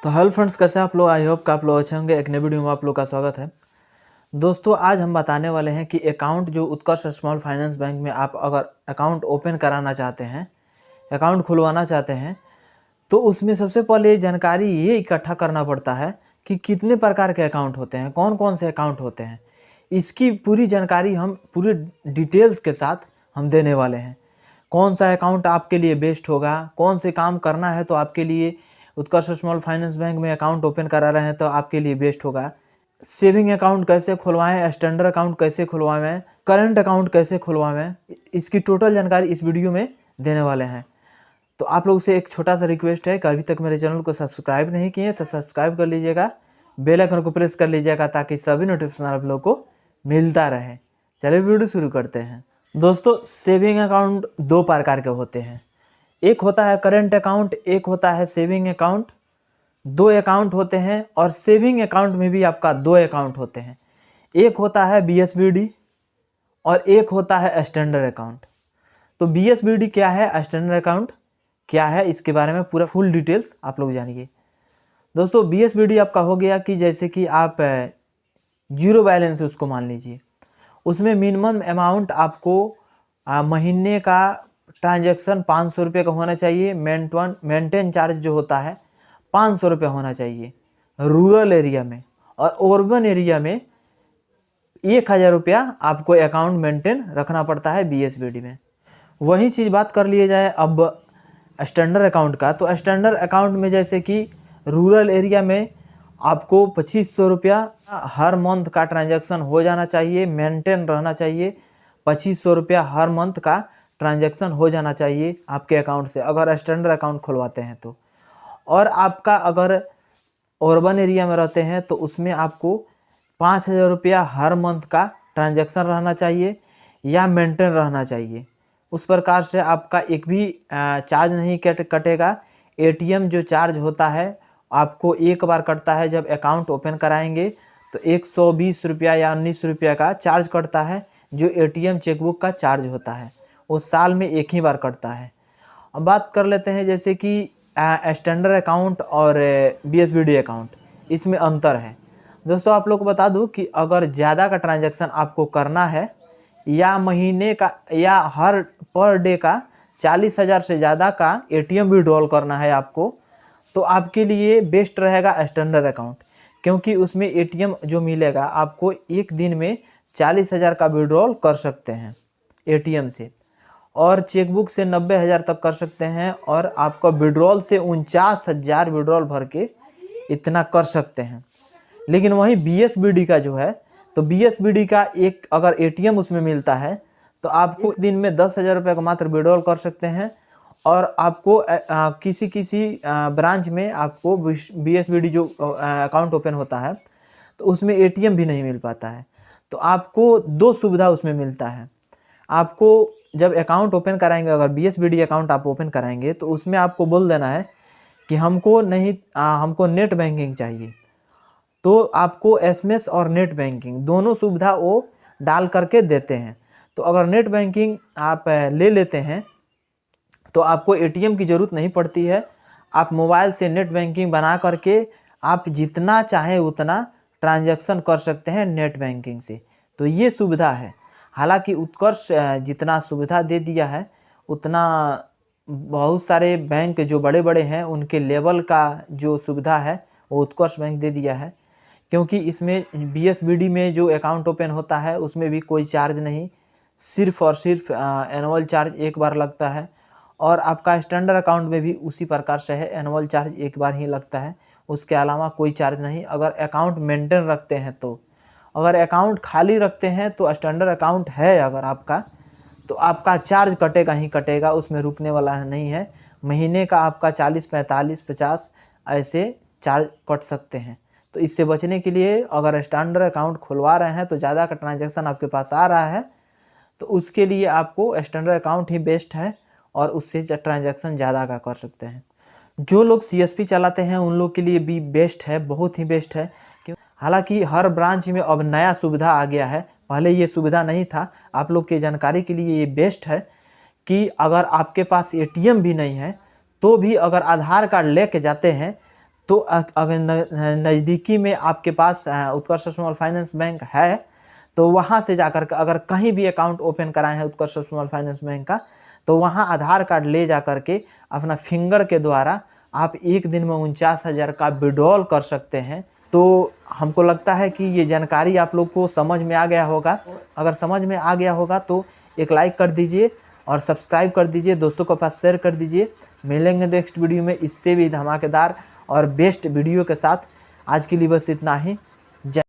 तो hello friends, कैसे आप लोग? आई होप कि आप लोग अच्छे होंगे। एक नई वीडियो में आप लोग का स्वागत है। दोस्तों, आज हम बताने वाले हैं कि अकाउंट जो उत्कर्ष स्मॉल फाइनेंस बैंक में आप अगर अकाउंट ओपन कराना चाहते हैं, अकाउंट खुलवाना चाहते हैं, तो उसमें सबसे पहले जानकारी ये इकट्ठा करना पड़ता है कि कितने प्रकार के अकाउंट होते हैं, कौन कौन से अकाउंट होते हैं। इसकी पूरी जानकारी हम पूरी डिटेल्स के साथ हम देने वाले हैं। कौन सा अकाउंट आपके लिए बेस्ट होगा, कौन से काम करना है तो आपके लिए उत्कर्ष स्मॉल फाइनेंस बैंक में अकाउंट ओपन करा रहे हैं तो आपके लिए बेस्ट होगा। सेविंग अकाउंट कैसे खुलवाएं, स्टैंडर्ड अकाउंट कैसे खुलवाएं, करंट अकाउंट कैसे खुलवाएं, इसकी टोटल जानकारी इस वीडियो में देने वाले हैं। तो आप लोग से एक छोटा सा रिक्वेस्ट है कि अभी तक मेरे चैनल को सब्सक्राइब नहीं किए तो सब्सक्राइब कर लीजिएगा, बेल आइकन को प्रेस कर लीजिएगा ताकि सभी नोटिफिकेशन आप लोग को मिलता रहे। चलिए वीडियो शुरू करते हैं। दोस्तों, सेविंग अकाउंट दो प्रकार के होते हैं। एक होता है करंट अकाउंट, एक होता है सेविंग अकाउंट। दो अकाउंट होते हैं और सेविंग अकाउंट में भी आपका दो अकाउंट होते हैं। एक होता है BSBD और एक होता है स्टैंडर्ड अकाउंट। तो BSBD क्या है, स्टैंडर्ड अकाउंट क्या है, इसके बारे में पूरा फुल डिटेल्स आप लोग जानिए। दोस्तों, BSBD आपका हो गया कि जैसे कि आप जीरो बैलेंस उसको मान लीजिए। उसमें मिनिमम अमाउंट आपको महीने का ट्रांजैक्शन 500 रुपये का होना चाहिए। मेंटेन चार्ज जो होता है 500 रुपये होना चाहिए रूरल एरिया में, और अर्बन एरिया में 1000 रुपया आपको अकाउंट मेंटेन रखना पड़ता है BSBD में। वही चीज़ बात कर लिए जाए अब स्टैंडर्ड अकाउंट का। तो स्टैंडर्ड अकाउंट में जैसे कि रूरल एरिया में आपको 2500 रुपया हर मंथ का ट्रांजैक्शन हो जाना चाहिए, मेंटेन रहना चाहिए। 2500 रुपया हर मंथ का ट्रांजैक्शन हो जाना चाहिए आपके अकाउंट से अगर स्टैंडर्ड अकाउंट खुलवाते हैं तो। और आपका अगर अर्बन एरिया में रहते हैं तो उसमें आपको 5000 रुपया हर मंथ का ट्रांजैक्शन रहना चाहिए या मेंटेन रहना चाहिए। उस प्रकार से आपका एक भी चार्ज नहीं कटेगा। ATM जो चार्ज होता है आपको एक बार कटता है जब अकाउंट ओपन कराएंगे, तो 120 रुपया या 19 रुपया का चार्ज कटता है जो ATM चेकबुक का चार्ज होता है। वो साल में एक ही बार कटता है। अब बात कर लेते हैं जैसे कि स्टैंडर्ड अकाउंट और BSBD अकाउंट, इसमें अंतर है। दोस्तों, आप लोग को बता दूं कि अगर ज़्यादा का ट्रांजैक्शन आपको करना है या महीने का या हर पर डे का 40,000 से ज़्यादा का ATM विड्रॉल करना है आपको, तो आपके लिए बेस्ट रहेगा स्टैंडर्ड अकाउंट, क्योंकि उसमें ATM जो मिलेगा आपको एक दिन में 40,000 का विड्रॉल कर सकते हैं ATM से, और चेकबुक से 90,000 तक कर सकते हैं, और आपका विड्रॉल से 49,000 विड्रॉल भर के इतना कर सकते हैं। लेकिन वहीं BSBD का जो है, तो BSBD का एक अगर ATM उसमें मिलता है तो आपको एक दिन में 10,000 रुपये का मात्र विड्रॉल कर सकते हैं, और आपको किसी ब्रांच में आपको BSBD जो अकाउंट ओपन होता है तो उसमें ATM भी नहीं मिल पाता है। तो आपको दो सुविधा उसमें मिलता है। आपको जब अकाउंट ओपन कराएंगे, अगर BSBD अकाउंट आप ओपन कराएंगे तो उसमें आपको बोल देना है कि हमको नेट बैंकिंग चाहिए, तो आपको SMS और नेट बैंकिंग दोनों सुविधा वो डाल करके देते हैं। तो अगर नेट बैंकिंग आप ले लेते हैं तो आपको ATM की ज़रूरत नहीं पड़ती है। आप मोबाइल से नेट बैंकिंग बना करके आप जितना चाहें उतना ट्रांजैक्शन कर सकते हैं नेट बैंकिंग से। तो ये सुविधा है। हालांकि उत्कर्ष जितना सुविधा दे दिया है उतना बहुत सारे बैंक जो बड़े बड़े हैं उनके लेवल का जो सुविधा है वो उत्कर्ष बैंक दे दिया है, क्योंकि इसमें BSBD में जो अकाउंट ओपन होता है उसमें भी कोई चार्ज नहीं, सिर्फ और सिर्फ एनुअल चार्ज एक बार लगता है। और आपका स्टैंडर्ड अकाउंट में भी उसी प्रकार से है, एनुअल चार्ज एक बार ही लगता है, उसके अलावा कोई चार्ज नहीं अगर अकाउंट मेंटेन रखते हैं तो। अगर अकाउंट खाली रखते हैं तो स्टैंडर्ड अकाउंट है अगर आपका, तो आपका चार्ज कटेगा ही कटेगा, उसमें रुकने वाला नहीं है। महीने का आपका 40, 45, 50 ऐसे चार्ज कट सकते हैं। तो इससे बचने के लिए अगर स्टैंडर्ड अकाउंट खुलवा रहे हैं तो ज़्यादा का ट्रांजैक्शन आपके पास आ रहा है तो उसके लिए आपको स्टैंडर्ड अकाउंट ही बेस्ट है, और उससे ट्रांजैक्शन ज़्यादा का कर सकते हैं। जो लोग CSP चलाते हैं उन लोग के लिए भी बेस्ट है, बहुत ही बेस्ट है। क्यों? हालांकि हर ब्रांच में अब नया सुविधा आ गया है, पहले ये सुविधा नहीं था। आप लोग के जानकारी के लिए ये बेस्ट है कि अगर आपके पास ATM भी नहीं है तो भी अगर आधार कार्ड लेके जाते हैं तो अगर नज़दीकी में आपके पास उत्कर्ष स्मॉल फाइनेंस बैंक है तो वहाँ से जाकर अगर कहीं भी अकाउंट ओपन कराए हैं उत्कर्ष स्मॉल फाइनेंस बैंक का, तो वहाँ आधार कार्ड ले जा कर के अपना फिंगर के द्वारा आप एक दिन में 49,000 का विड्रॉल कर सकते हैं। तो हमको लगता है कि ये जानकारी आप लोग को समझ में आ गया होगा। अगर समझ में आ गया होगा तो एक लाइक कर दीजिए और सब्सक्राइब कर दीजिए, दोस्तों के पास शेयर कर दीजिए। मिलेंगे नेक्स्ट वीडियो में इससे भी धमाकेदार और बेस्ट वीडियो के साथ। आज के लिए बस इतना ही।